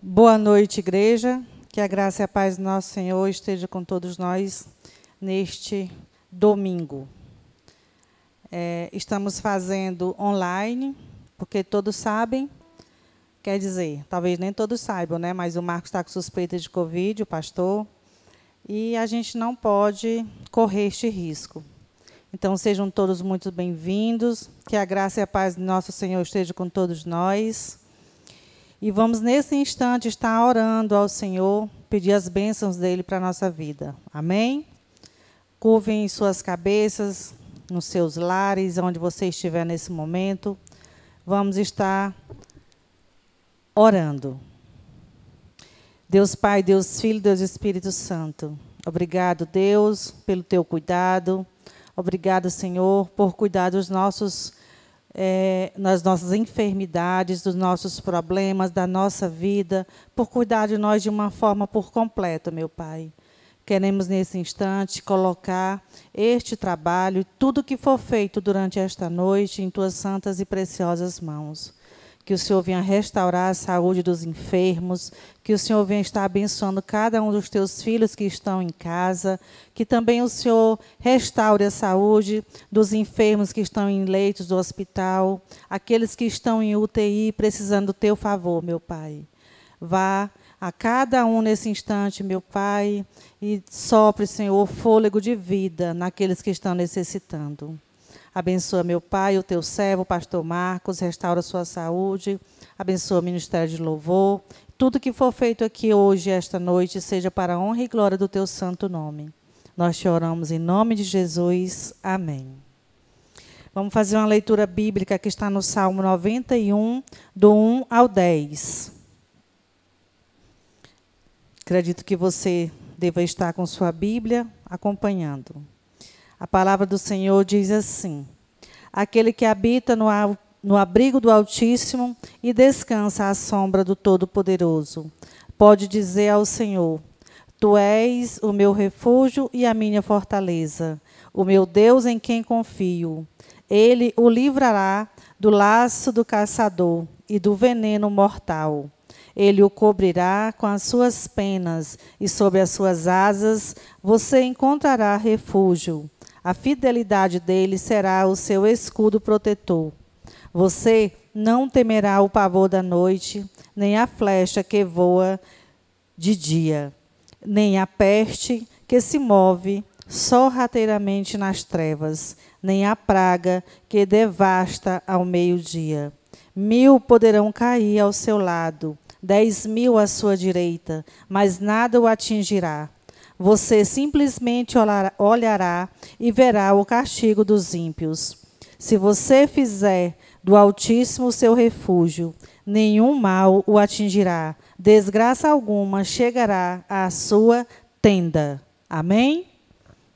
Boa noite, igreja. Que a graça e a paz do nosso Senhor esteja com todos nós neste domingo. Estamos fazendo online, porque todos sabem, quer dizer, talvez nem todos saibam, né? Mas o Marcos está com suspeita de Covid, o pastor, e a gente não pode correr este risco. Então, sejam todos muito bem-vindos, que a graça e a paz do nosso Senhor esteja com todos nós. E vamos, nesse instante, estar orando ao Senhor, pedir as bênçãos dele para a nossa vida. Amém? Curvem suas cabeças nos seus lares, onde você estiver nesse momento. Vamos estar orando. Deus Pai, Deus Filho, Deus Espírito Santo. Obrigado, Deus, pelo teu cuidado. Obrigado, Senhor, por cuidar dos nas nossas enfermidades, dos nossos problemas, da nossa vida, por cuidar de nós de uma forma por completo, meu Pai. Queremos, nesse instante, colocar este trabalho, tudo que for feito durante esta noite, em tuas santas e preciosas mãos. Que o Senhor venha restaurar a saúde dos enfermos, que o Senhor venha estar abençoando cada um dos teus filhos que estão em casa, que também o Senhor restaure a saúde dos enfermos que estão em leitos do hospital, aqueles que estão em UTI precisando do teu favor, meu Pai. Vá a cada um nesse instante, meu Pai, e sopre, Senhor, fôlego de vida naqueles que estão necessitando. Abençoa, meu Pai, o teu servo, o pastor Marcos, restaura a sua saúde, abençoa o ministério de louvor. Tudo que for feito aqui hoje, esta noite, seja para a honra e glória do teu santo nome. Nós te oramos em nome de Jesus. Amém. Vamos fazer uma leitura bíblica que está no Salmo 91, do 1 ao 10. Acredito que você deva estar com sua Bíblia acompanhando. A palavra do Senhor diz assim: aquele que habita no abrigo do Altíssimo e descansa à sombra do Todo-Poderoso, pode dizer ao Senhor: Tu és o meu refúgio e a minha fortaleza, o meu Deus em quem confio. Ele o livrará do laço do caçador e do veneno mortal. Ele o cobrirá com as suas penas e sob as suas asas você encontrará refúgio. A fidelidade dele será o seu escudo protetor. Você não temerá o pavor da noite, nem a flecha que voa de dia, nem a peste que se move sorrateiramente nas trevas, nem a praga que devasta ao meio-dia. 1000 poderão cair ao seu lado, 10.000 à sua direita, mas nada o atingirá. Você simplesmente olhará e verá o castigo dos ímpios. Se você fizer do Altíssimo seu refúgio, nenhum mal o atingirá, desgraça alguma chegará à sua tenda. Amém?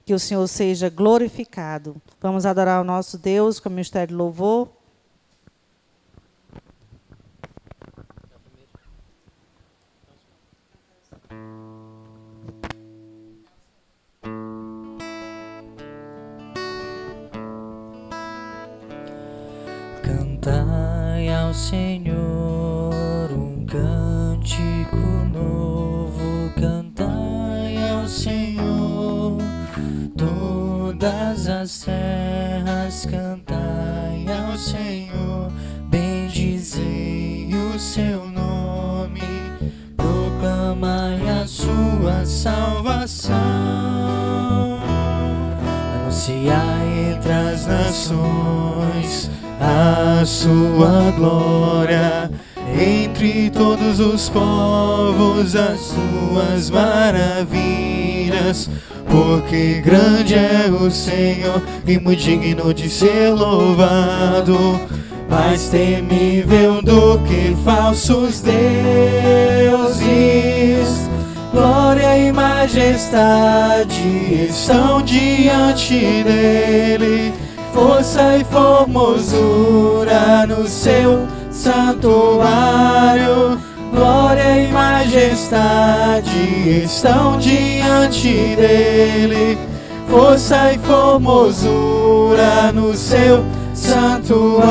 Que o Senhor seja glorificado. Vamos adorar o nosso Deus com o ministério de louvor. Cantai ao Senhor um cântico novo, cantai ao Senhor todas as terras, cantai ao Senhor, bendizei o seu nome, proclamai a sua salvação, anunciai entre as nações a sua glória, entre todos os povos as suas maravilhas, porque grande é o Senhor e muito digno de ser louvado, mais temível do que falsos deuses. Glória e majestade estão diante dele, força e formosura no seu santuário. Glória e majestade estão diante dele, força e formosura no seu santuário.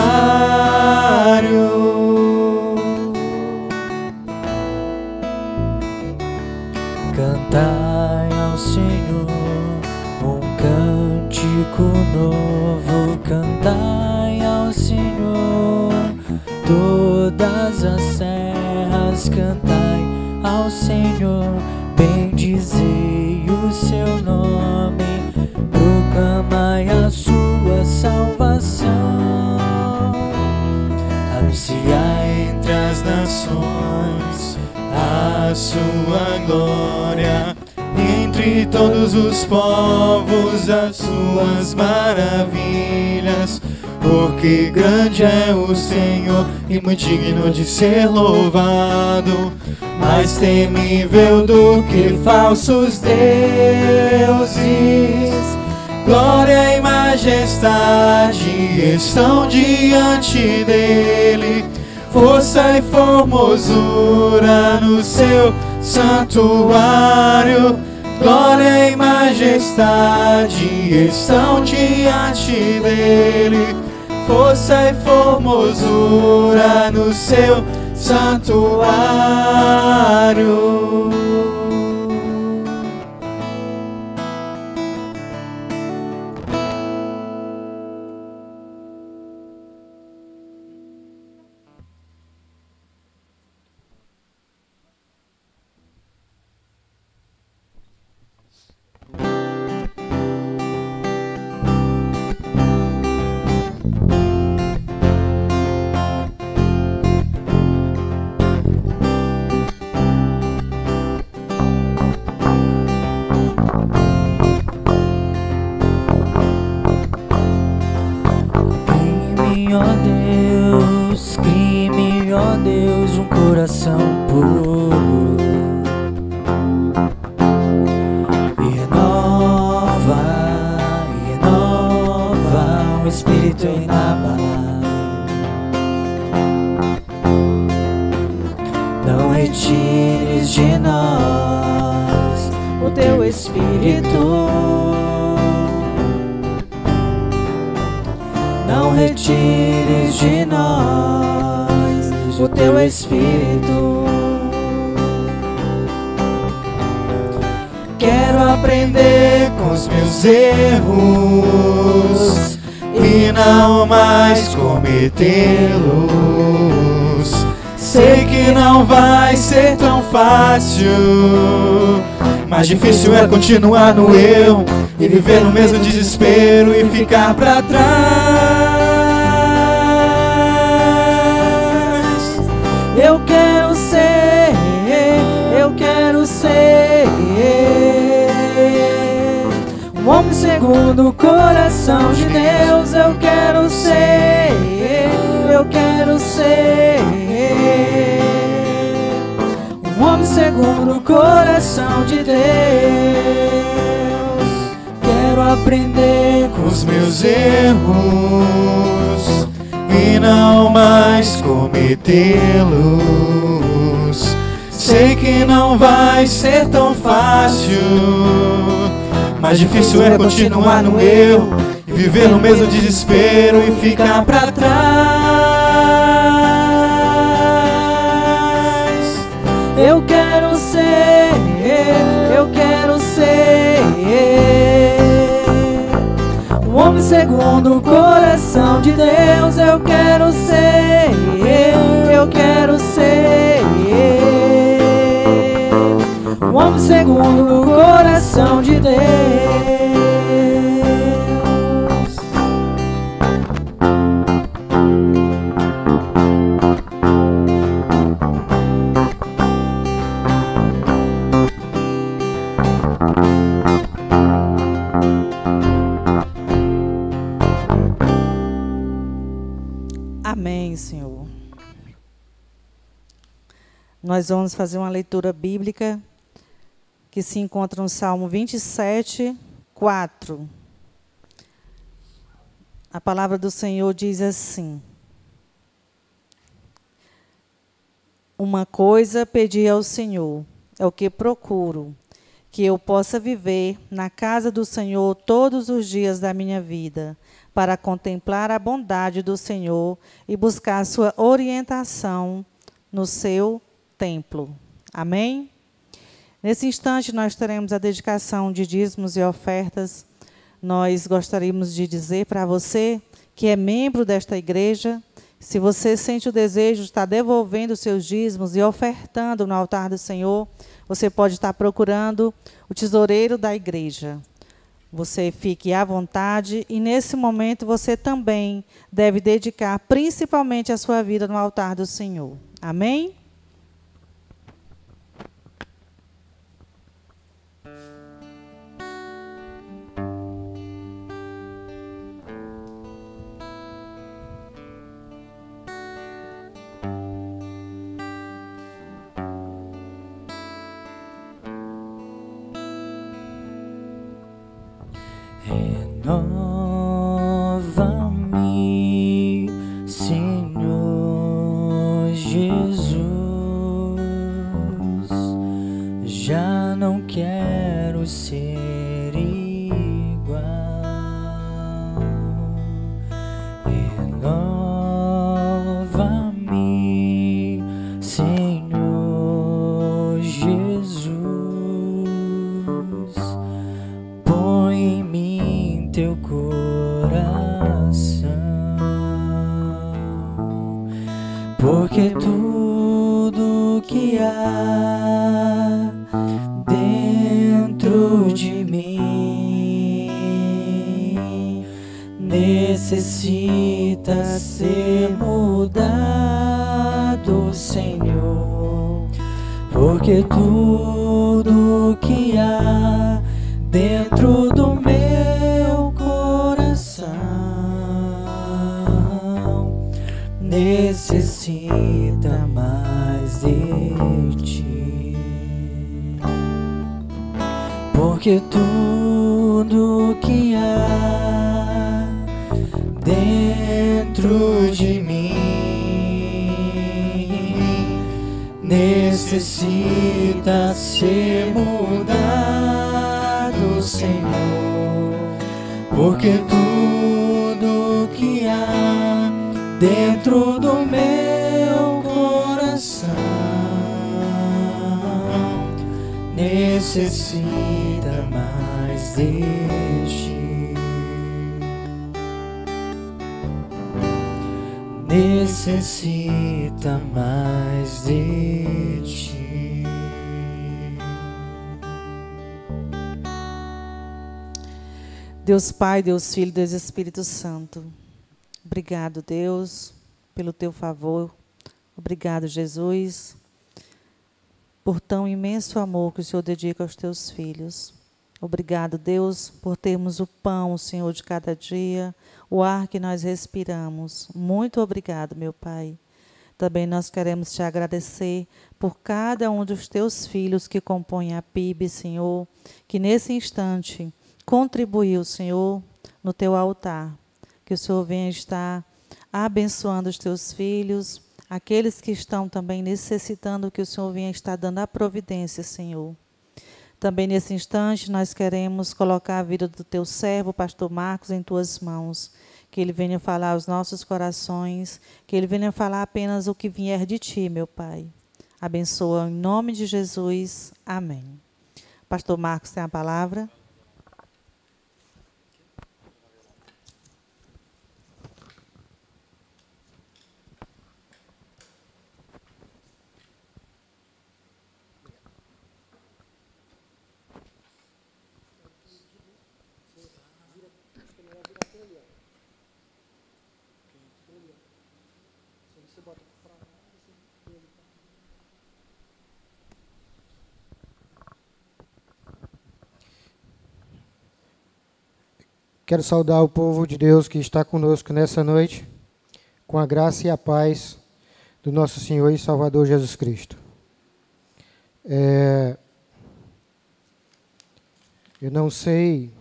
todas as serras cantai ao Senhor, bendizei o seu nome, proclamai a sua salvação, anunciai entre as nações a sua glória, entre todos os povos as suas maravilhas. Porque grande é o Senhor e muito digno de ser louvado, mais temível do que falsos deuses. Glória e majestade estão diante dele, força e formosura no seu santuário. Glória e majestade estão diante dele, força e formosura no seu santuário. Crie-me, ó Deus, um coração puro e renova um espírito inabalável. Não retires de nós o teu espírito. Não retires de nós o teu espírito. Quero aprender com os meus erros e não mais cometê-los. Sei que não vai ser tão fácil, mais difícil é continuar no eu e viver no mesmo desespero e ficar pra trás. Eu quero ser um homem segundo o coração de Deus. Eu quero ser um homem segundo o coração de Deus. Quero aprender com os meus erros e não mais cometê-los. Sei que não vai ser tão fácil, mais difícil é continuar no eu e viver no mesmo desespero e ficar pra trás. Eu quero ser um homem segundo o coração de Deus. Eu quero ser um homem segundo o coração de Deus. Amém, Senhor. Nós vamos fazer uma leitura bíblica que se encontra no Salmo 27, 4. A palavra do Senhor diz assim: uma coisa pedi ao Senhor, é o que procuro, que eu possa viver na casa do Senhor todos os dias da minha vida, para contemplar a bondade do Senhor e buscar a sua orientação no seu templo. Amém? Nesse instante, nós teremos a dedicação de dízimos e ofertas. Nós gostaríamos de dizer para você que é membro desta igreja, Se você sente o desejo de estar devolvendo os seus dízimos e ofertando no altar do Senhor, você pode estar procurando o tesoureiro da igreja. Você fique à vontade e, nesse momento, você também deve dedicar principalmente a sua vida no altar do Senhor. Amém? Renova-me, Senhor Jesus. Já não quero ser igual. Renova-me, Senhor Jesus. Põe em mim teu coração, porque tudo que há dentro de mim necessita ser mudado, Senhor, porque tudo que há dentro do meu coração necessita mais de ti, porque tudo que há dentro de mim necessita ser mudado, Senhor, porque tudo que há dentro do meu coração necessita mais de ti, necessita mais de ti. Deus Pai, Deus Filho, Deus Espírito Santo. Obrigado, Deus, pelo teu favor. Obrigado, Jesus, por tão imenso amor que o Senhor dedica aos teus filhos. Obrigado, Deus, por termos o pão, Senhor, de cada dia, o ar que nós respiramos. Muito obrigado, meu Pai. Também nós queremos te agradecer por cada um dos teus filhos que compõem a PIB, Senhor, que nesse instante contribuiu, Senhor, no teu altar. Que o Senhor venha estar abençoando os teus filhos, aqueles que estão também necessitando, que o Senhor venha estar dando a providência, Senhor. Também nesse instante nós queremos colocar a vida do teu servo, pastor Marcos, em tuas mãos. Que ele venha falar aos nossos corações, que ele venha falar apenas o que vier de ti, meu Pai. Abençoa em nome de Jesus. Amém. Pastor Marcos tem a palavra. Quero saudar o povo de Deus que está conosco nessa noite, com a graça e a paz do nosso Senhor e Salvador Jesus Cristo. Eu não sei,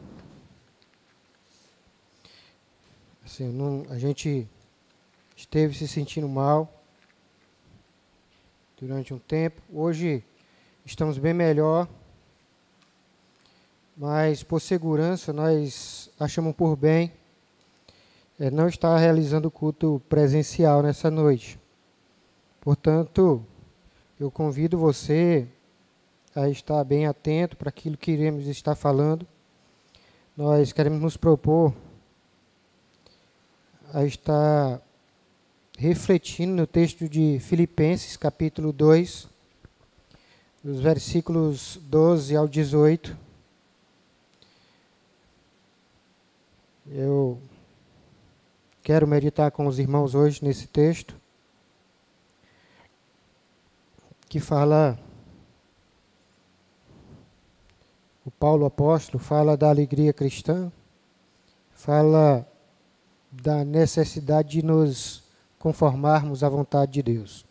assim, a gente esteve se sentindo mal durante um tempo. Hoje estamos bem melhor, mas por segurança nós achamos por bem não estar realizando o culto presencial nessa noite. Portanto, eu convido você a estar bem atento para aquilo que iremos estar falando. Nós queremos nos propor a estar refletindo no texto de Filipenses, capítulo 2, dos versículos 12 ao 18. Eu quero meditar com os irmãos hoje nesse texto, que fala, o Paulo apóstolo fala da alegria cristã, fala da necessidade de nos conformarmos à vontade de Deus.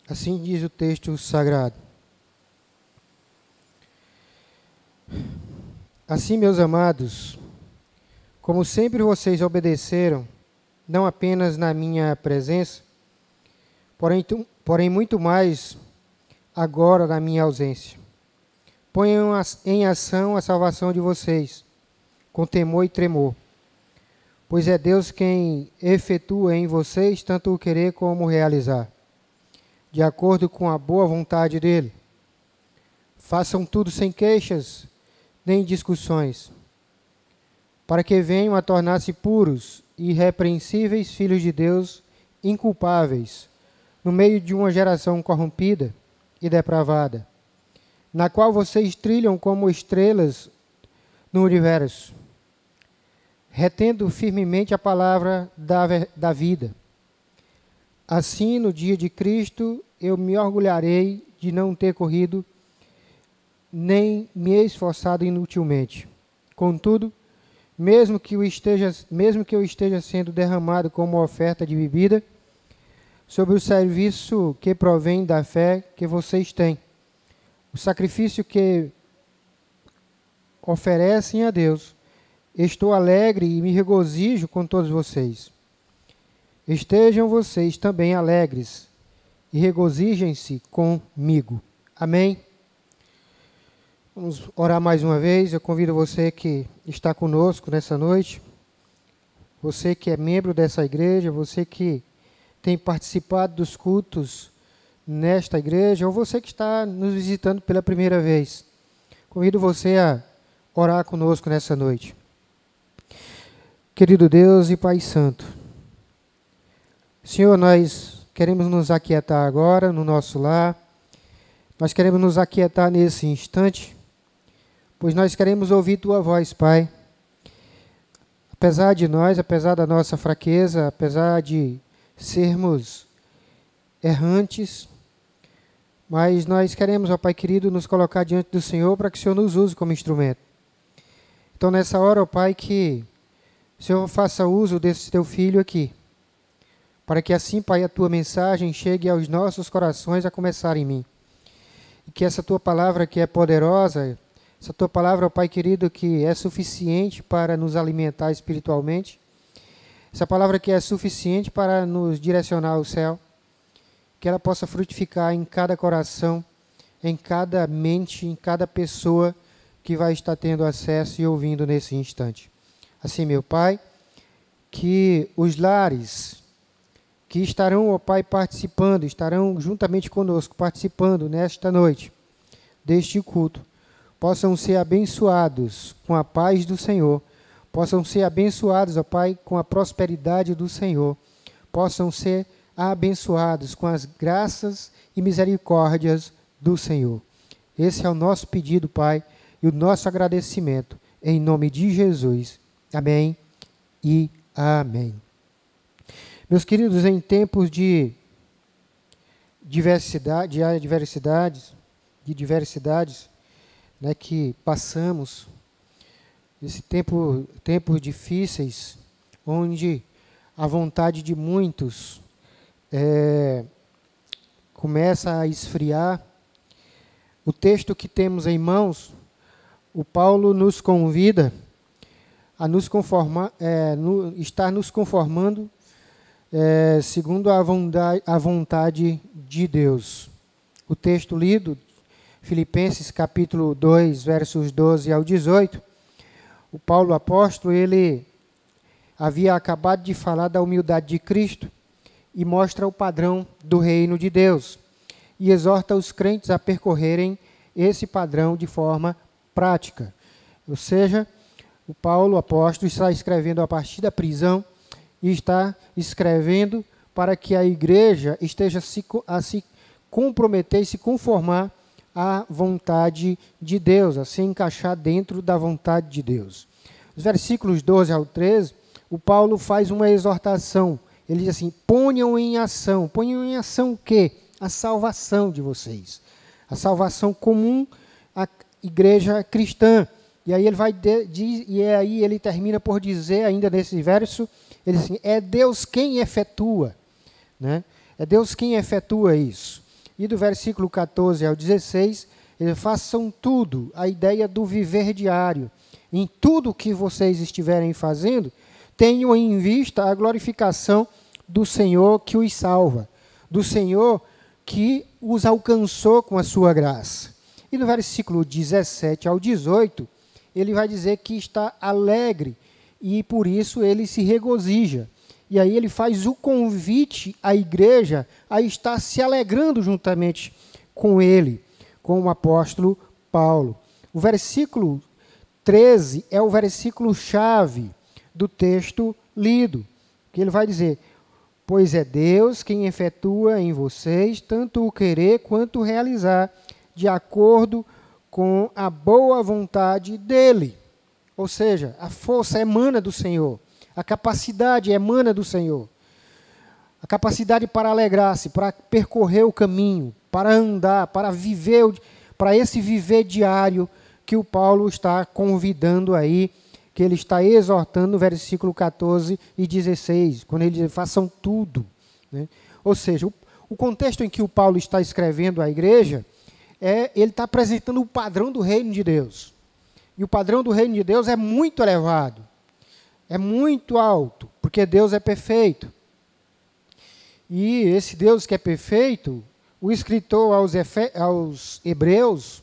Assim diz o texto sagrado. Assim, meus amados, como sempre vocês obedeceram, não apenas na minha presença, porém muito mais agora na minha ausência. Ponham em ação a salvação de vocês, com temor e tremor, pois é Deus quem efetua em vocês tanto o querer como o realizar, de acordo com a boa vontade dele. Façam tudo sem queixas nem discussões, para que venham a tornar-se puros e irrepreensíveis filhos de Deus, inculpáveis, no meio de uma geração corrompida e depravada, na qual vocês trilham como estrelas no universo, retendo firmemente a palavra da vida. Assim, no dia de Cristo, eu me orgulharei de não ter corrido, nem me esforçado inutilmente. Contudo, mesmo que eu esteja sendo derramado como oferta de bebida, sobre o serviço que provém da fé que vocês têm, o sacrifício que oferecem a Deus, estou alegre e me regozijo com todos vocês. Estejam vocês também alegres e regozijem-se comigo. Amém? Vamos orar mais uma vez. Eu convido você que está conosco nessa noite, você que é membro dessa igreja, você que tem participado dos cultos nesta igreja, ou você que está nos visitando pela primeira vez. Convido você a orar conosco nessa noite. Querido Deus e Pai Santo, Senhor, nós queremos nos aquietar agora no nosso lar, nós queremos nos aquietar nesse instante, pois nós queremos ouvir Tua voz, Pai. Apesar de nós, apesar da nossa fraqueza, apesar de sermos errantes, mas nós queremos, ó Pai querido, nos colocar diante do Senhor para que o Senhor nos use como instrumento. Então, nessa hora, ó Pai, que o Senhor faça uso desse Teu Filho aqui, para que assim, Pai, a Tua mensagem chegue aos nossos corações a começar em mim. E que essa Tua palavra que é poderosa, essa Tua palavra, ó Pai querido, que é suficiente para nos alimentar espiritualmente, essa palavra que é suficiente para nos direcionar ao céu, que ela possa frutificar em cada coração, em cada mente, em cada pessoa que vai estar tendo acesso e ouvindo nesse instante. Assim, meu Pai, que os lares que estarão, ó Pai, participando, estarão juntamente conosco, participando nesta noite deste culto, possam ser abençoados com a paz do Senhor, possam ser abençoados, ó Pai, com a prosperidade do Senhor, possam ser abençoados com as graças e misericórdias do Senhor. Esse é o nosso pedido, Pai, e o nosso agradecimento, em nome de Jesus. Amém e amém. Meus queridos, em tempos de diversidades, né, que passamos, esse tempos difíceis, onde a vontade de muitos começa a esfriar, o texto que temos em mãos, o Paulo nos convida a nos conformar, estar nos conformando segundo a vontade de Deus. O texto lido, Filipenses capítulo 2, versos 12 ao 18, o Paulo apóstolo, ele havia acabado de falar da humildade de Cristo e mostra o padrão do reino de Deus. e exorta os crentes a percorrerem esse padrão de forma prática. Ou seja, o Paulo, apóstolo, está escrevendo a partir da prisão e está escrevendo para que a igreja esteja a se comprometer e se conformar à vontade de Deus, a se encaixar dentro da vontade de Deus. Os versículos 12 ao 13, o Paulo faz uma exortação. Ele diz assim: ponham em ação. Ponham em ação o quê? A salvação de vocês. A salvação comum à igreja cristã. E aí ele aí ele termina por dizer, ainda nesse verso, ele diz assim: é Deus quem efetua. Né? É Deus quem efetua isso. E do versículo 14 ao 16, ele: façam tudo, a ideia do viver diário. Em tudo que vocês estiverem fazendo, tenham em vista a glorificação do Senhor que os salva, do Senhor que os alcançou com a sua graça. E no versículo 17 ao 18, ele vai dizer que está alegre e por isso ele se regozija. E aí ele faz o convite à igreja a estar se alegrando juntamente com ele, com o apóstolo Paulo. O versículo 13 é o versículo-chave do texto lido, que ele vai dizer: pois é Deus quem efetua em vocês tanto o querer quanto o realizar, de acordo com a boa vontade dele. Ou seja, a força emana do Senhor, a capacidade emana do Senhor. A capacidade para alegrar-se, para percorrer o caminho, para andar, para viver, para esse viver diário que o Paulo está convidando aí, que ele está exortando no versículo 14 e 16, quando ele diz: façam tudo. Né? Ou seja, o contexto em que o Paulo está escrevendo à igreja, ele está apresentando o padrão do reino de Deus. E o padrão do reino de Deus é muito elevado, é muito alto, porque Deus é perfeito. E esse Deus que é perfeito, o escritor aos Hebreus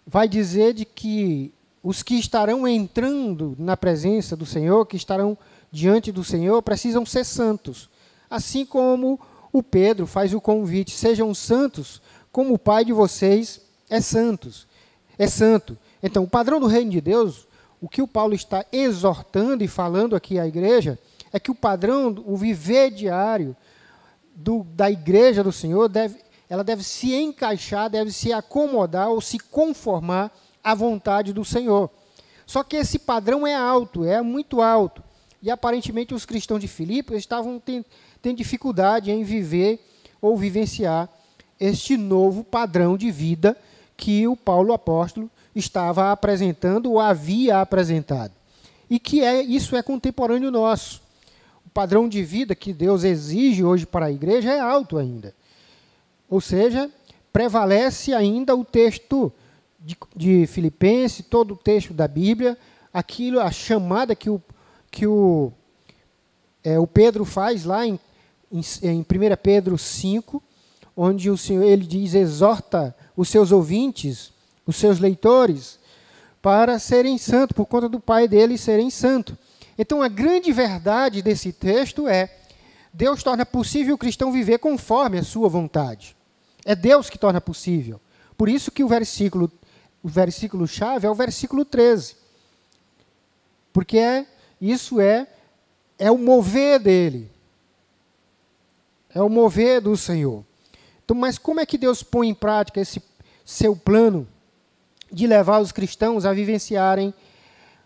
vai dizer de que os que estarão entrando na presença do Senhor, que estarão diante do Senhor, precisam ser santos. Assim como o Pedro faz o convite: sejam santos, como o Pai de vocês é santo. Então, o padrão do reino de Deus, o que o Paulo está exortando e falando aqui à igreja, é que o padrão, o viver diário da igreja do Senhor, ela deve se encaixar, deve se acomodar ou se conformar à vontade do Senhor. Só que esse padrão é alto, é muito alto. E aparentemente os cristãos de Filipos estavam tendo dificuldade em viver ou vivenciar este novo padrão de vida que o Paulo apóstolo estava apresentando ou havia apresentado. E que isso é contemporâneo nosso. O padrão de vida que Deus exige hoje para a igreja é alto ainda. Ou seja, prevalece ainda o texto de Filipenses, todo o texto da Bíblia, a chamada que o Pedro faz lá em 1 Pedro 5, onde o Senhor, ele diz: exorta os seus ouvintes, os seus leitores, para serem santos, por conta do Pai deles serem santos. Então, a grande verdade desse texto é: Deus torna possível o cristão viver conforme a sua vontade. É Deus que torna possível. Por isso que o versículo-chave é o versículo 13. Porque isso é o mover dele. É o mover do Senhor. Então, mas como é que Deus põe em prática esse seu plano de levar os cristãos a vivenciarem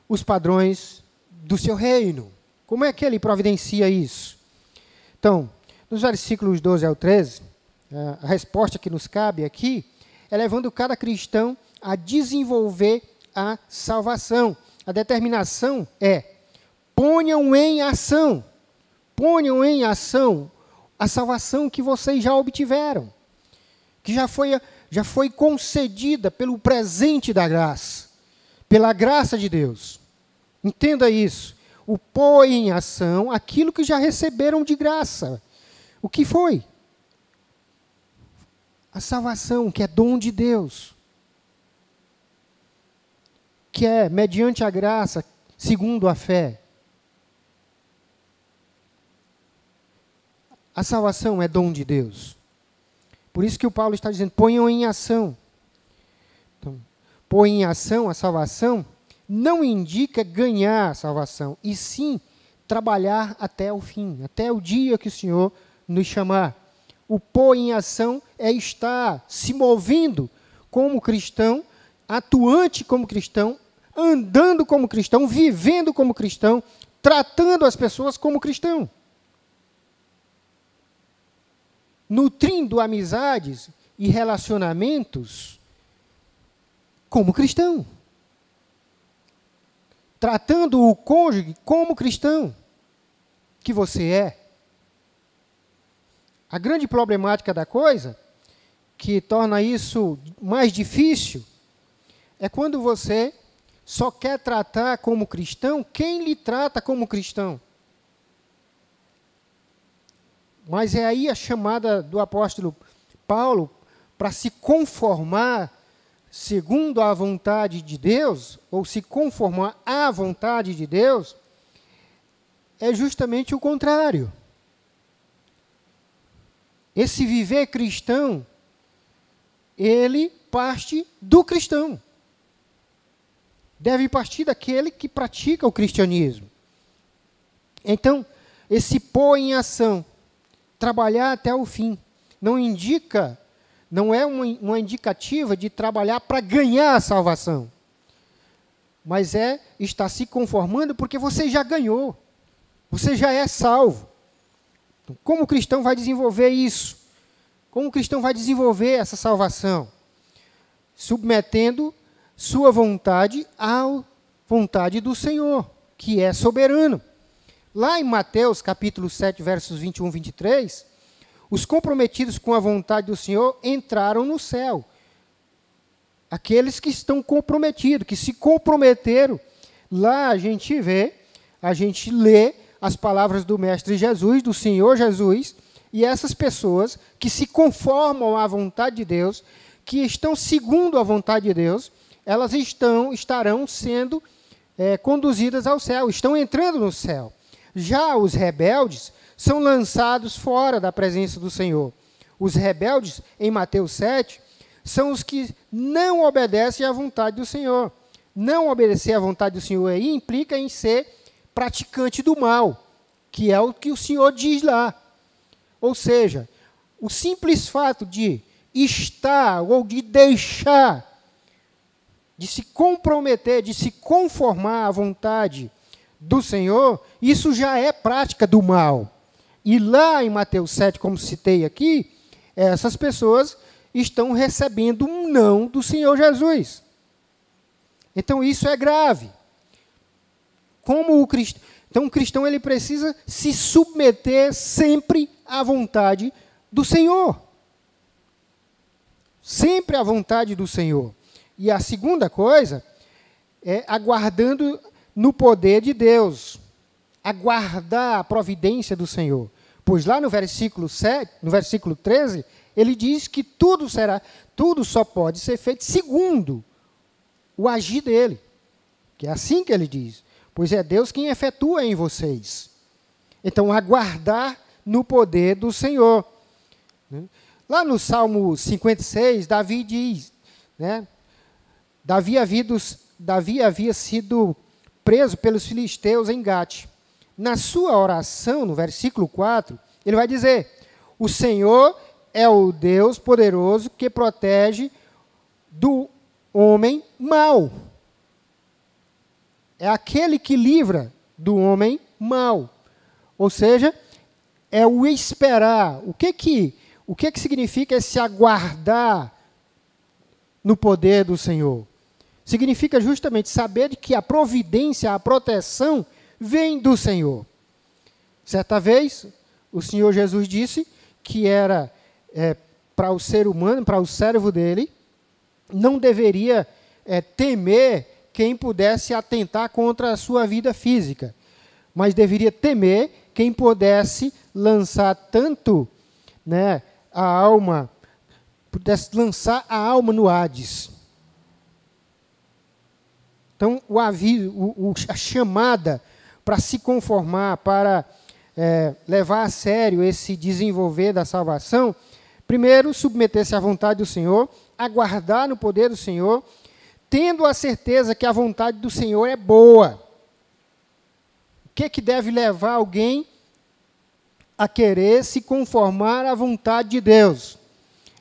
os padrões do seu reino? Como é que ele providencia isso? Então, nos versículos 12 ao 13, a resposta que nos cabe aqui é levando cada cristão a desenvolver a salvação. A determinação é: ponham em ação a salvação que vocês já obtiveram, que já foi concedida pelo presente da graça, pela graça de Deus. Entenda isso. O pôr em ação aquilo que já receberam de graça. O que foi? A salvação, que é dom de Deus. Que é mediante a graça, segundo a fé. A salvação é dom de Deus. Por isso que o Paulo está dizendo, ponham em ação. Então, pôr em ação a salvação não indica ganhar a salvação, e sim trabalhar até o fim, até o dia que o Senhor nos chamar. O pôr em ação é estar se movendo como cristão, atuante como cristão, andando como cristão, vivendo como cristão, tratando as pessoas como cristão. Nutrindo amizades e relacionamentos como cristão. Tratando o cônjuge como cristão que você é. A grande problemática da coisa, que torna isso mais difícil, é quando você só quer tratar como cristão quem lhe trata como cristão. Mas é aí a chamada do apóstolo Paulo para se conformar segundo a vontade de Deus, ou se conformar à vontade de Deus, é justamente o contrário. Esse viver cristão, ele parte do cristão. Deve partir daquele que pratica o cristianismo. Então, esse pôr em ação, trabalhar até o fim, não é uma indicativa de trabalhar para ganhar a salvação, mas é estar se conformando porque você já ganhou, você já é salvo. Então, como o cristão vai desenvolver isso? Como o cristão vai desenvolver essa salvação? Submetendo sua vontade à vontade do Senhor, que é soberano. Lá em Mateus, capítulo 7, versos 21 e 23, os comprometidos com a vontade do Senhor entraram no céu. Aqueles que estão comprometidos, que se comprometeram. Lá a gente lê as palavras do Mestre Jesus, do Senhor Jesus, e essas pessoas que se conformam à vontade de Deus, que estão segundo a vontade de Deus, elas estarão sendo conduzidas ao céu, estão entrando no céu. Já os rebeldes são lançados fora da presença do Senhor. Os rebeldes, em Mateus 7, são os que não obedecem à vontade do Senhor. Não obedecer à vontade do Senhor aí implica em ser praticante do mal, que é o que o Senhor diz lá. Ou seja, o simples fato de estar ou de deixar, de se comprometer, de se conformar à vontade do Senhor, isso já é prática do mal. E lá em Mateus 7, como citei aqui, essas pessoas estão recebendo um não do Senhor Jesus. Então isso é grave. Então o cristão ele precisa se submeter sempre à vontade do Senhor. Sempre à vontade do Senhor. E a segunda coisa é aguardando no poder de Deus. Aguardar a providência do Senhor. Pois lá no versículo 13, ele diz que tudo só pode ser feito segundo o agir dele. Que é assim que ele diz. Pois é Deus quem efetua em vocês. Então, aguardar no poder do Senhor. Lá no Salmo 56, Davi diz, Davi havia sido preso pelos filisteus em Gate. Na sua oração, no versículo 4, ele vai dizer, o Senhor é o Deus poderoso que protege do homem mau. É aquele que livra do homem mau. Ou seja, é o esperar. O que significa esse aguardar no poder do Senhor? Significa justamente saber de que a providência, a proteção vem do Senhor. Certa vez, o Senhor Jesus disse que era para o ser humano, para o servo dele, não deveria temer quem pudesse atentar contra a sua vida física, mas deveria temer quem pudesse lançar lançar a alma no Hades. Então, o aviso, a chamada para se conformar, para levar a sério esse desenvolver da salvação, Primeiro, submeter-se à vontade do Senhor, aguardar no poder do Senhor, tendo a certeza que a vontade do Senhor é boa. O que deve levar alguém a querer se conformar à vontade de Deus?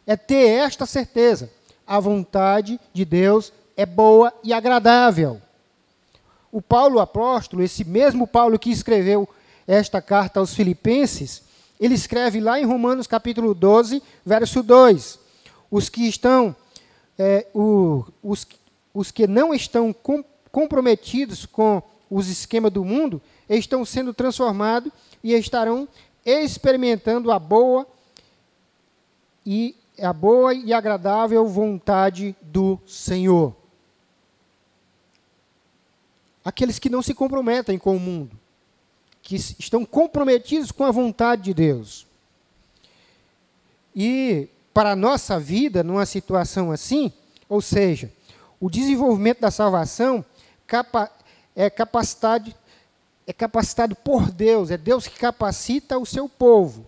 É ter esta certeza. A vontade de Deus é boa e agradável. O Paulo apóstolo, esse mesmo Paulo que escreveu esta carta aos Filipenses, ele escreve lá em Romanos capítulo 12, verso 2. Os que não estão comprometidos com os esquemas do mundo, estão sendo transformados e estarão experimentando a boa e agradável vontade do Senhor. Aqueles que não se comprometem com o mundo, que estão comprometidos com a vontade de Deus. E para a nossa vida, numa situação assim, ou seja, o desenvolvimento da salvação é capacitado por Deus, é Deus que capacita o seu povo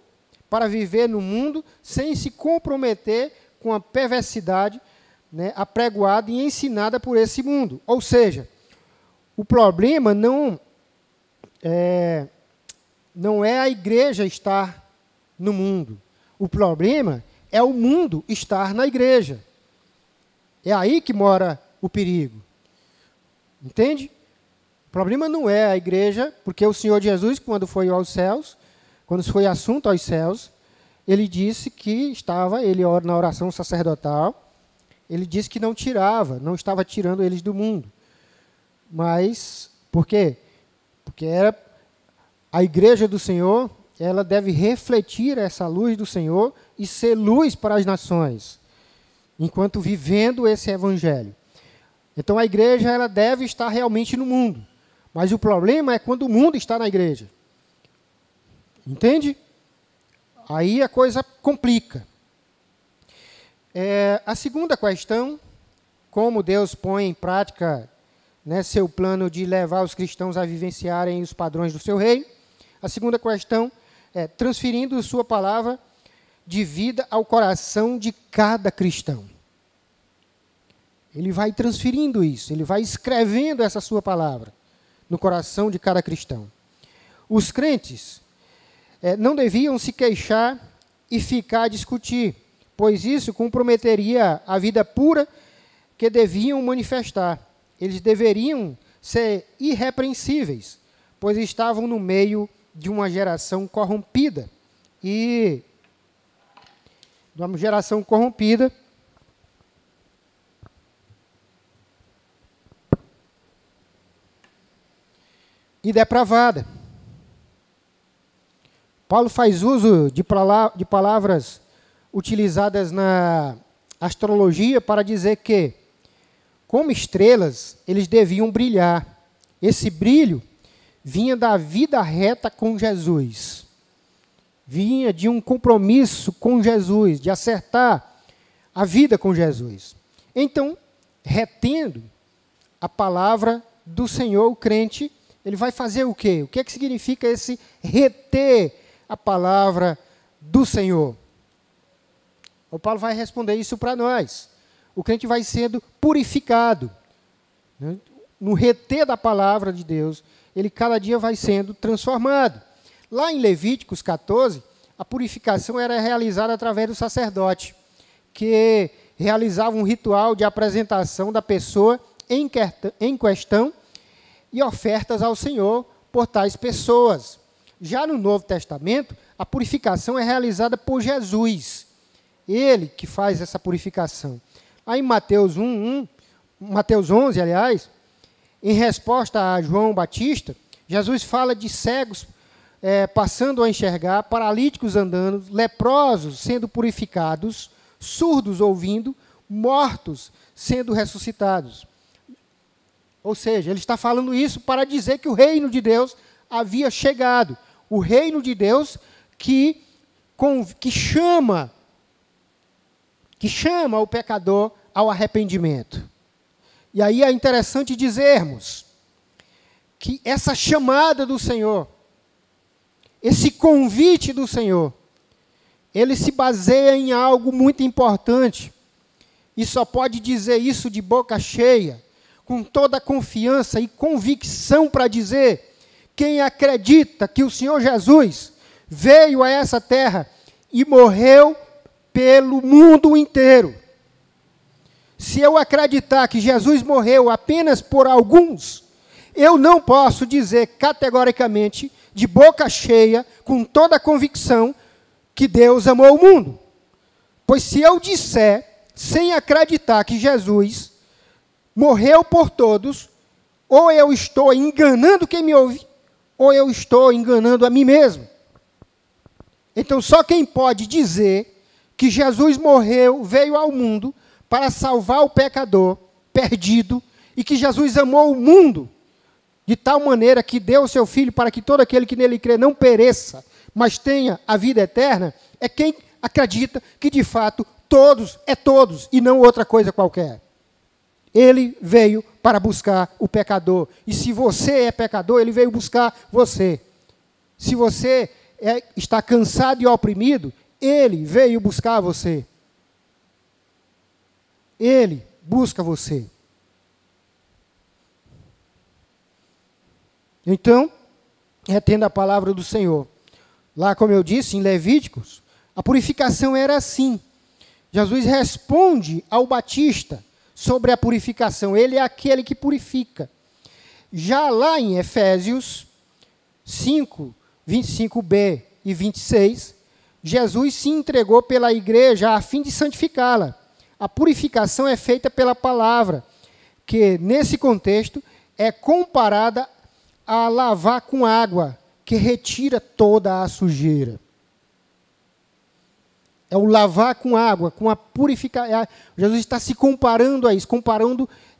para viver no mundo sem se comprometer com a perversidade, né, apregoada e ensinada por esse mundo. Ou seja, o problema não é a igreja estar no mundo. O problema é o mundo estar na igreja. É aí que mora o perigo. Entende? O problema não é a igreja, porque o Senhor Jesus, quando foi aos céus, quando foi assunto aos céus, ele disse que ele na oração sacerdotal, ele disse que não estava tirando eles do mundo. Mas, por quê? Porque a igreja do Senhor, ela deve refletir essa luz do Senhor e ser luz para as nações, enquanto vivendo esse evangelho. Então a igreja, ela deve estar realmente no mundo. Mas o problema é quando o mundo está na igreja. Entende? Aí a coisa complica. A segunda questão, como Deus põe em prática, né, seu plano de levar os cristãos a vivenciarem os padrões do seu reino. A segunda questão é transferindo sua palavra de vida ao coração de cada cristão. Ele vai transferindo isso, ele vai escrevendo essa sua palavra no coração de cada cristão. Os crentes não deviam se queixar e ficar a discutir, pois isso comprometeria a vida pura que deviam manifestar. Eles deveriam ser irrepreensíveis, pois estavam no meio de uma geração corrompida. E de uma geração corrompida e depravada. Paulo faz uso de palavras utilizadas na astrologia para dizer que, como estrelas, eles deviam brilhar. Esse brilho vinha da vida reta com Jesus. Vinha de um compromisso com Jesus, de acertar a vida com Jesus. Então, retendo a palavra do Senhor, o crente, ele vai fazer o quê? O que é que significa esse reter a palavra do Senhor? O Paulo vai responder isso para nós. O crente vai sendo purificado, né? No reter da palavra de Deus, ele cada dia vai sendo transformado. Lá em Levíticos 14, a purificação era realizada através do sacerdote, que realizava um ritual de apresentação da pessoa em questão e ofertas ao Senhor por tais pessoas. Já no Novo Testamento, a purificação é realizada por Jesus. Ele que faz essa purificação. Aí em Mateus 11, aliás, em resposta a João Batista, Jesus fala de cegos passando a enxergar, paralíticos andando, leprosos sendo purificados, surdos ouvindo, mortos sendo ressuscitados. Ou seja, ele está falando isso para dizer que o reino de Deus havia chegado. O reino de Deus que chama o pecador ao arrependimento. E aí é interessante dizermos que essa chamada do Senhor, esse convite do Senhor, ele se baseia em algo muito importante. E só pode dizer isso de boca cheia, com toda a confiança e convicção para dizer: quem acredita que o Senhor Jesus veio a essa terra e morreu pelo mundo inteiro. Se eu acreditar que Jesus morreu apenas por alguns, eu não posso dizer categoricamente, de boca cheia, com toda a convicção, que Deus amou o mundo. Pois se eu disser, sem acreditar que Jesus morreu por todos, ou eu estou enganando quem me ouve, ou eu estou enganando a mim mesmo. Então, só quem pode dizer que Jesus morreu, veio ao mundo para salvar o pecador perdido, e que Jesus amou o mundo de tal maneira que deu o seu Filho para que todo aquele que nele crê não pereça, mas tenha a vida eterna, é quem acredita que de fato todos é todos e não outra coisa qualquer. Ele veio para buscar o pecador. E se você é pecador, ele veio buscar você. Se você está cansado e oprimido, ele veio buscar você. Ele busca você. Então, retendo a palavra do Senhor. Lá, como eu disse, em Levíticos, a purificação era assim. Jesus responde ao Batista sobre a purificação. Ele é aquele que purifica. Já lá em Efésios 5, 25b e 26, Jesus se entregou pela igreja a fim de santificá-la. A purificação é feita pela palavra, que nesse contexto é comparada a lavar com água, que retira toda a sujeira. É o lavar com água, com a purificação. Jesus está se comparando a isso.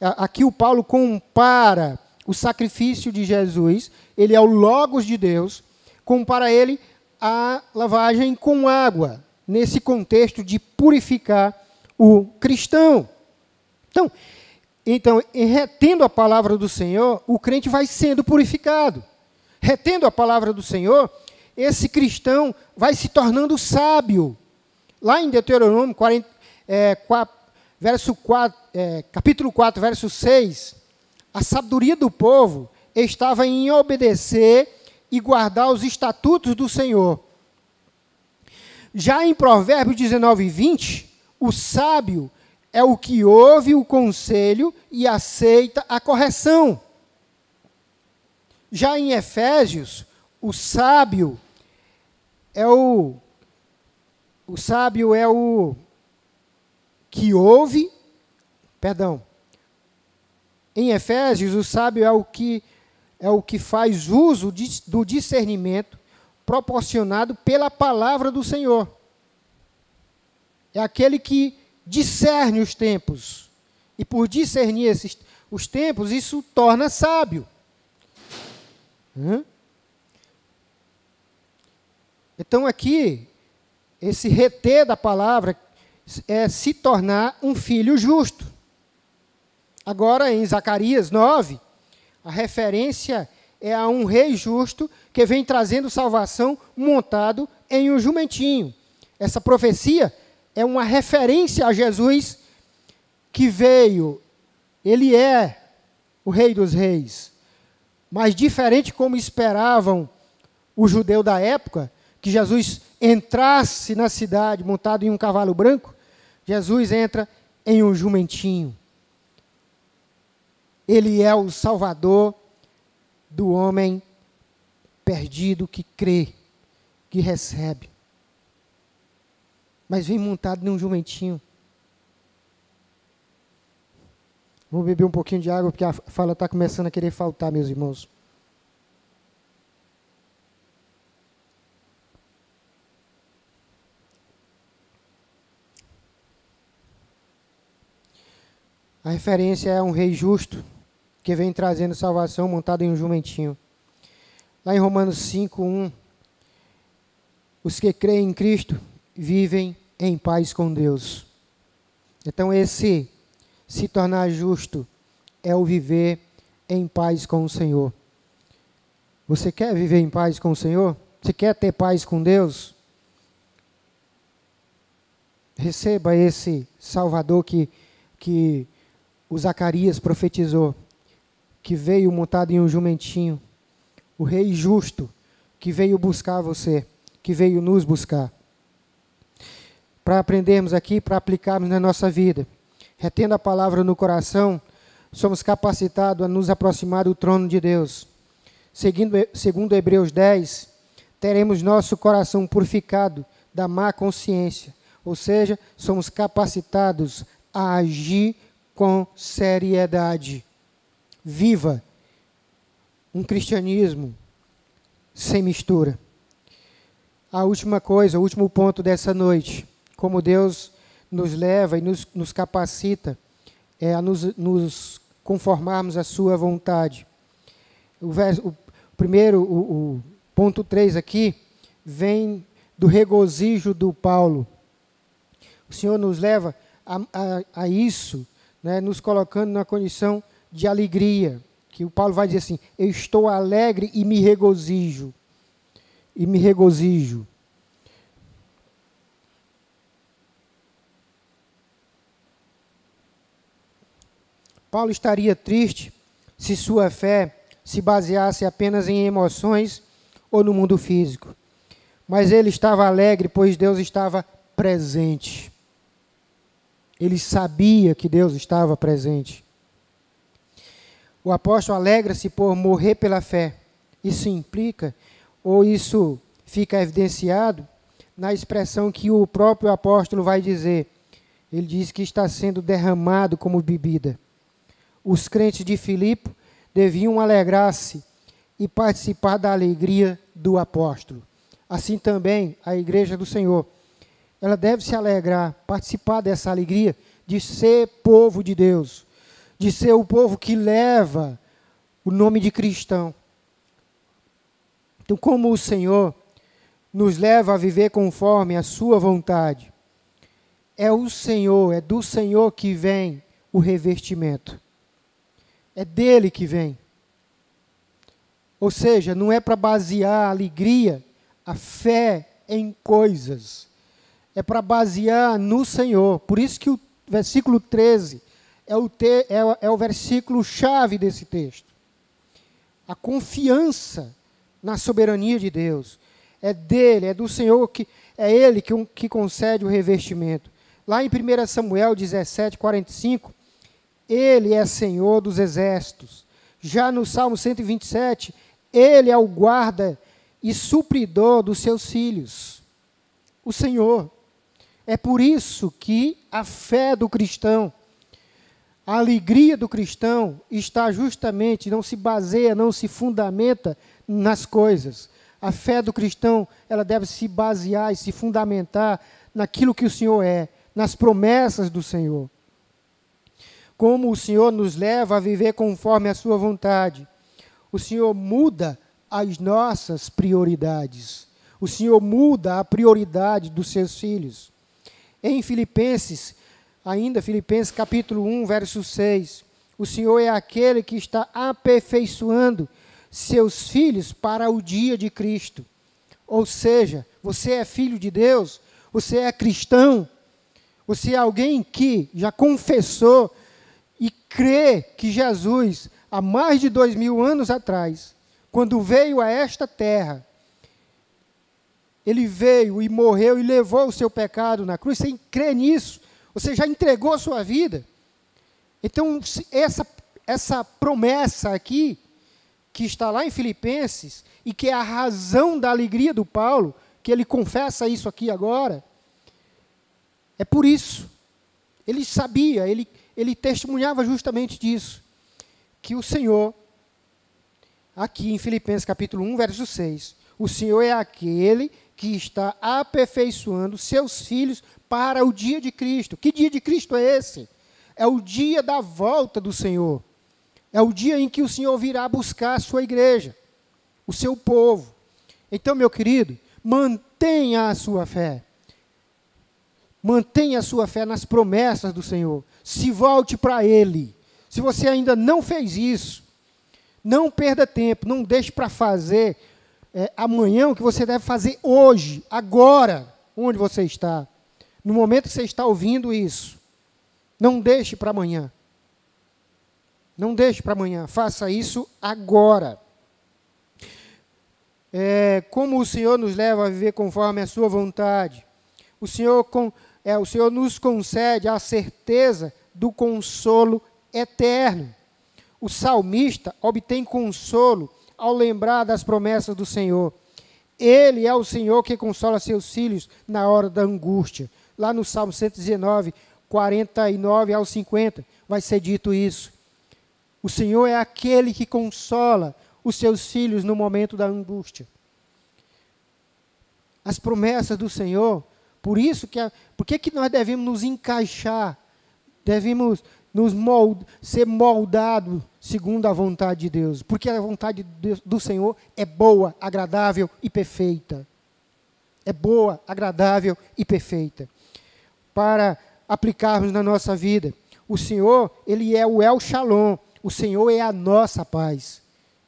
Aqui o Paulo compara o sacrifício de Jesus, ele é o Logos de Deus, compara ele à lavagem com água, nesse contexto de purificar o cristão. Então, retendo a palavra do Senhor, o crente vai sendo purificado. Retendo a palavra do Senhor, esse cristão vai se tornando sábio. Lá em Deuteronômio capítulo 4, verso 6, a sabedoria do povo estava em obedecer e guardar os estatutos do Senhor. Já em Provérbios 19, 20, o sábio é o que ouve o conselho e aceita a correção. Já em Efésios, o sábio é o que ouve, em Efésios, o sábio é o que faz uso do discernimento proporcionado pela palavra do Senhor. É aquele que discerne os tempos. E por discernir os tempos, isso torna sábio. Então aqui, esse reter da palavra é se tornar um filho justo. Agora, em Zacarias 9, a referência é a um rei justo que vem trazendo salvação montado em um jumentinho. Essa profecia é uma referência a Jesus que veio. Ele é o Rei dos Reis. Mas diferente como esperavam os judeus da época, que Jesus entrasse na cidade montado em um cavalo branco, Jesus entra em um jumentinho. Ele é o Salvador do homem perdido que crê, que recebe. Mas vem montado num jumentinho. Vou beber um pouquinho de água, porque a fala está começando a querer faltar, meus irmãos. A referência é um rei justo, que vem trazendo salvação montado em um jumentinho. Lá em Romanos 5, 1, os que creem em Cristo vivem em paz com Deus. Então, esse se tornar justo é o viver em paz com o Senhor. Você quer viver em paz com o Senhor? Você quer ter paz com Deus? receba esse Salvador que o Zacarias profetizou, que veio montado em um jumentinho, o Rei justo, que veio buscar você, que veio nos buscar. Para aprendermos aqui, para aplicarmos na nossa vida, retendo a palavra no coração, somos capacitados a nos aproximar do trono de Deus. Segundo Hebreus 10, teremos nosso coração purificado da má consciência, ou seja, somos capacitados a agir com seriedade. Viva um cristianismo sem mistura. A última coisa, o último ponto dessa noite, como Deus nos leva e nos capacita a nos conformarmos à sua vontade. O ponto 3 aqui, vem do regozijo do Paulo. O Senhor nos leva a isso, né, nos colocando na condição de alegria, que o Paulo vai dizer assim, eu estou alegre e me regozijo. E me regozijo. Paulo estaria triste se sua fé se baseasse apenas em emoções ou no mundo físico. Mas ele estava alegre, pois Deus estava presente. Ele sabia que Deus estava presente. O apóstolo alegra-se por morrer pela fé. Isso implica, ou isso fica evidenciado, na expressão que o próprio apóstolo vai dizer. Ele diz que está sendo derramado como bebida. Os crentes de Filipe deviam alegrar-se e participar da alegria do apóstolo. Assim também a igreja do Senhor, ela deve se alegrar, participar dessa alegria de ser povo de Deus, de ser o povo que leva o nome de cristão. Então, como o Senhor nos leva a viver conforme a sua vontade, é do Senhor que vem o revestimento. É dele que vem. Ou seja, não é para basear a alegria, a fé em coisas. É para basear no Senhor. Por isso que o versículo 13 é o versículo chave desse texto. A confiança na soberania de Deus. É dele, é do Senhor, é ele que concede o revestimento. Lá em 1 Samuel 17, 45, ele é Senhor dos exércitos. Já no Salmo 127, ele é o guarda e supridor dos seus filhos. O Senhor. É por isso que a fé do cristão, a alegria do cristão está justamente, não se baseia, não se fundamenta nas coisas. A fé do cristão, ela deve se basear e se fundamentar naquilo que o Senhor é, nas promessas do Senhor. Como o Senhor nos leva a viver conforme a sua vontade. O Senhor muda as nossas prioridades. O Senhor muda a prioridade dos seus filhos. Em Filipenses capítulo 1, verso 6, o Senhor é aquele que está aperfeiçoando seus filhos para o dia de Cristo. Ou seja, você é filho de Deus, você é cristão, você é alguém que já confessou e crê que Jesus, há mais de 2000 anos atrás, quando veio a esta terra, ele veio e morreu e levou o seu pecado na cruz. Você crê nisso? Você já entregou a sua vida? Então, essa promessa aqui, que está lá em Filipenses, e que é a razão da alegria do Paulo, que ele confessa isso aqui agora, é por isso. Ele sabia, ele testemunhava justamente disso, que o Senhor, aqui em Filipenses capítulo 1, verso 6, o Senhor é aquele que está aperfeiçoando seus filhos para o dia de Cristo. Que dia de Cristo é esse? É o dia da volta do Senhor. É o dia em que o Senhor virá buscar a sua igreja, o seu povo. Então, meu querido, mantenha a sua fé. Mantenha a sua fé nas promessas do Senhor. Se volte para Ele. Se você ainda não fez isso, não perda tempo, não deixe para fazer amanhã o que você deve fazer hoje, agora, onde você está. no momento que você está ouvindo isso, não deixe para amanhã. Não deixe para amanhã, faça isso agora. Como o Senhor nos leva a viver conforme a sua vontade, o Senhor nos concede a certeza do consolo eterno. O salmista obtém consolo ao lembrar das promessas do Senhor. Ele é o Senhor que consola seus filhos na hora da angústia. Lá no Salmo 119, 49 ao 50, vai ser dito isso. O Senhor é aquele que consola os seus filhos no momento da angústia. As promessas do Senhor, por que nós devemos nos encaixar, devemos ser moldados segundo a vontade de Deus? Porque a vontade do Senhor é boa, agradável e perfeita. É boa, agradável e perfeita. Para aplicarmos na nossa vida, o Senhor, Ele é o El Shalom, o Senhor é a nossa paz.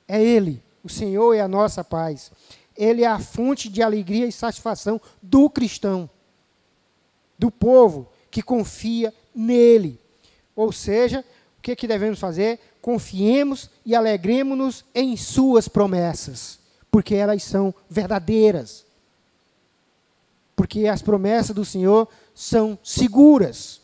É Ele, o Senhor é a nossa paz. Ele é a fonte de alegria e satisfação do cristão, do povo que confia nele. Ou seja, o que devemos fazer? Confiemos e alegremos-nos em suas promessas, porque elas são verdadeiras. Porque as promessas do Senhor são seguras.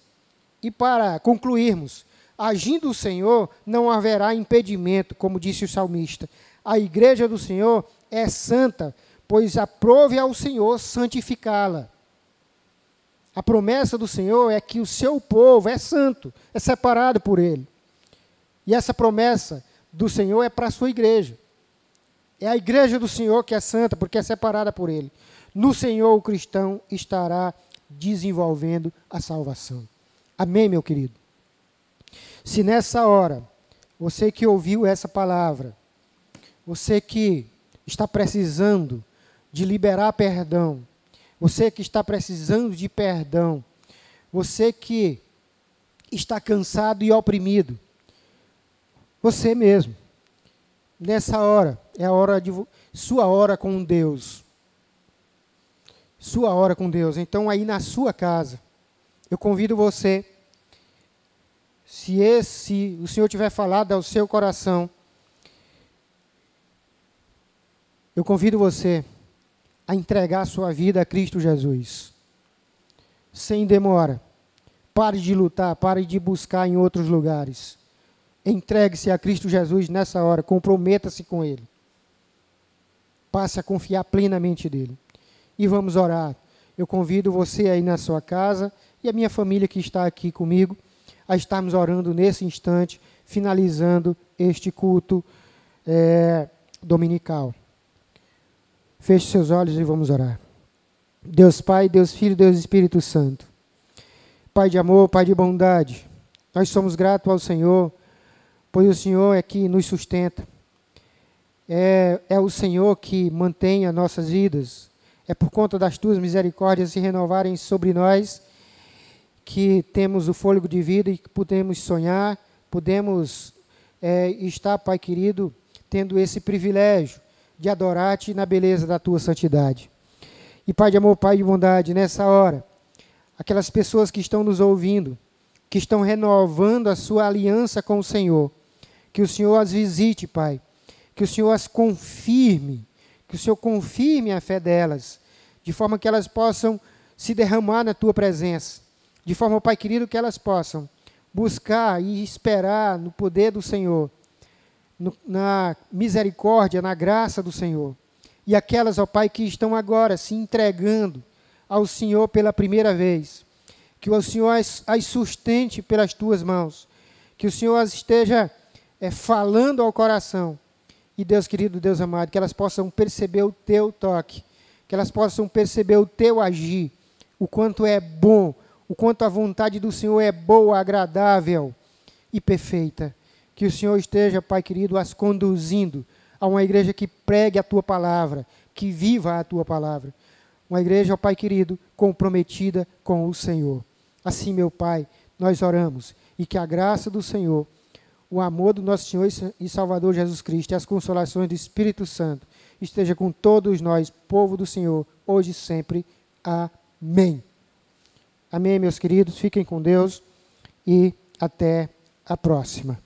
E para concluirmos, agindo o Senhor, não haverá impedimento, como disse o salmista. A igreja do Senhor é santa, pois aprove ao Senhor santificá-la. A promessa do Senhor é que o seu povo é santo, é separado por Ele. E essa promessa do Senhor é para a sua igreja. É a igreja do Senhor que é santa, porque é separada por Ele. No Senhor o cristão estará desenvolvendo a salvação. Amém, meu querido? Se nessa hora, você que ouviu essa palavra, você que está precisando de liberar perdão, você que está precisando de perdão, você que está cansado e oprimido, você mesmo, nessa hora, é a hora de sua hora com Deus. Sua hora com Deus. Então, aí na sua casa, eu convido você, se o Senhor tiver falado ao seu coração, eu convido você a entregar a sua vida a Cristo Jesus. Sem demora. Pare de lutar, pare de buscar em outros lugares. Entregue-se a Cristo Jesus nessa hora, comprometa-se com Ele. Passe a confiar plenamente nele. E vamos orar. Eu convido você aí na sua casa e a minha família que está aqui comigo a estarmos orando nesse instante, finalizando este culto dominical. Feche seus olhos e vamos orar. Deus Pai, Deus Filho, Deus Espírito Santo. Pai de amor, Pai de bondade, nós somos gratos ao Senhor, pois o Senhor é que nos sustenta. É o Senhor que mantém as nossas vidas. É por conta das tuas misericórdias se renovarem sobre nós que temos o fôlego de vida e que podemos sonhar, podemos estar, Pai querido, tendo esse privilégio de adorar-te na beleza da tua santidade. E Pai de amor, Pai de bondade, nessa hora, aquelas pessoas que estão nos ouvindo, que estão renovando a sua aliança com o Senhor, que o Senhor as visite, Pai, que o Senhor as confirme, que o Senhor confirme a fé delas, de forma que elas possam se derramar na tua presença, de forma, Pai querido, que elas possam buscar e esperar no poder do Senhor, na misericórdia, na graça do Senhor. E aquelas, ó Pai, que estão agora se entregando ao Senhor pela primeira vez, que o Senhor as sustente pelas tuas mãos, que o Senhor as esteja falando ao coração. E Deus querido, Deus amado, que elas possam perceber o teu toque, que elas possam perceber o teu agir, o quanto é bom, o quanto a vontade do Senhor é boa, agradável e perfeita. Que o Senhor esteja, Pai querido, as conduzindo a uma igreja que pregue a tua palavra, que viva a tua palavra. Uma igreja, ó Pai querido, comprometida com o Senhor. Assim, meu Pai, nós oramos e que a graça do Senhor, o amor do nosso Senhor e Salvador Jesus Cristo e as consolações do Espírito Santo esteja com todos nós, povo do Senhor, hoje e sempre. Amém. Amém, meus queridos? Fiquem com Deus e até a próxima.